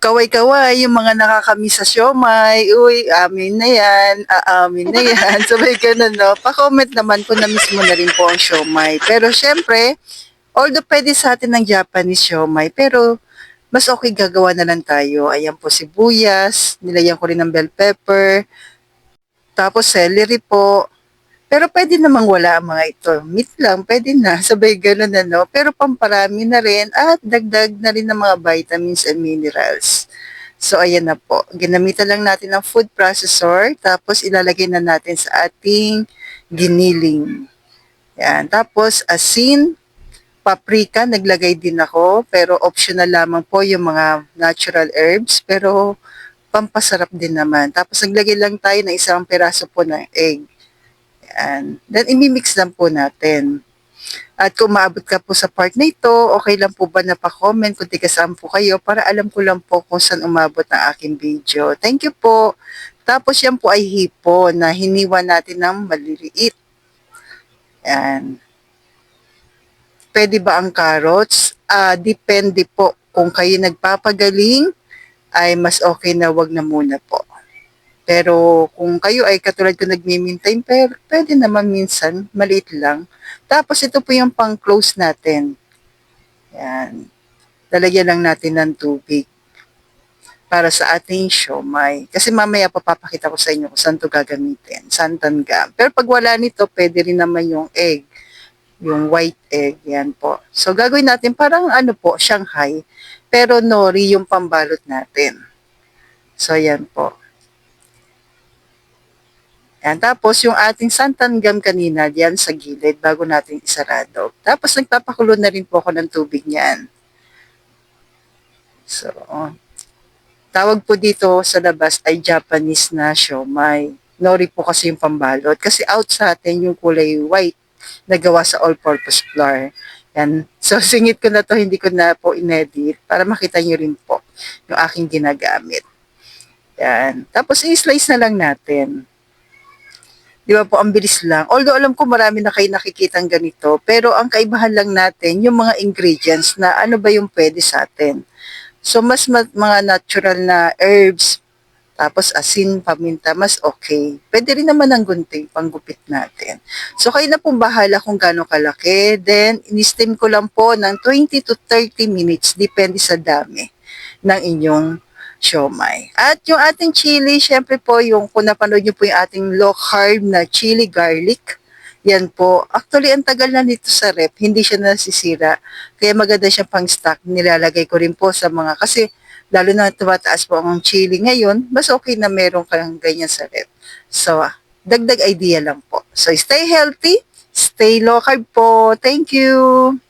kaway-kaway, yung mga nakakamiss sa siomai, uy, amin na yan, aamin na yan, sabay ganun, no? Pa-comment naman kung na-miss mo na rin po ang siomai. Pero syempre, although pwede sa atin ng Japanese siomai, pero mas okay gagawa na lang tayo. Ayan po sibuyas, nilagyan ko rin ng bell pepper, tapos celery po. Pero pwede namang wala ang mga ito. Meat lang, pwede na. Sabay ganun ano. Pero pamparami na rin at dagdag na rin ng mga vitamins and minerals. So, ayan na po. Ginamitan lang natin ng food processor. Tapos, ilalagay na natin sa ating giniling. Yan. Tapos, asin, paprika, naglagay din ako. Pero optional lamang po yung mga natural herbs. Pero, pampasarap din naman. Tapos, naglagay lang tayo ng isang peraso po ng egg. Yan. Then, imimix lang po natin. At kung maabot ka po sa part na ito, okay lang po ba na pa-comment kung tiga saan po kayo para alam ko lang po kung saan umabot ang aking video. Thank you po. Tapos yan po ay hipo na hiniwa natin ng maliliit. Yan. Pwede ba ang carrots? Depende po. Kung kayo nagpapagaling, ay mas okay na wag na muna po. Pero kung kayo ay katulad ko nagmi-maintain, pero pwede naman minsan, maliit lang. Tapos ito po yung pang-close natin. Yan. Lalagyan lang natin ng tubig para sa ating siomai. Kasi mamaya papapakita ko sa inyo kung saan ito gagamitin. Santan Pero pag wala nito, pwede rin naman yung egg. Yung white egg. Yan po. So gagawin natin parang ano po, Shanghai. Pero nori yung pambalot natin. So yan po. Yan. Tapos, yung ating santan kanina, diyan sa gilid, bago natin isarado. Tapos, nagpapakulo na rin po ako ng tubig niyan. So, tawag po dito sa labas ay Japanese na siomai. Nori po kasi yung pambalot. Kasi out sa atin yung kulay white na gawa sa all-purpose flour. Yan. So, singit ko na to, hindi ko na po inedit para makita nyo rin po yung aking ginagamit. Yan. Tapos, i-slice na lang natin. Di ba po, ang bilis lang. Although alam ko marami na kayo nakikitang ganito, pero ang kaibahan lang natin, yung mga ingredients na ano ba yung pwede sa atin. So, mas mga natural na herbs, tapos asin, paminta, mas okay. Pwede rin naman ang gunting, panggupit natin. So, kayo na pong bahala kung gaano kalaki. Then, in-steam ko lang po ng 20 to 30 minutes, depende sa dami ng inyong siomai. At yung ating chili, syempre po, yung kung napanood nyo po yung ating low carb na chili garlic, yan po. Actually, ang tagal na nito sa rep, hindi siya nasisira. Kaya maganda siya pang stock. Nilalagay ko rin po sa mga, kasi lalo na tumataas po ang chili ngayon, mas okay na meron kang ganyan sa rep. So, dagdag idea lang po. So, stay healthy, stay low carb po. Thank you!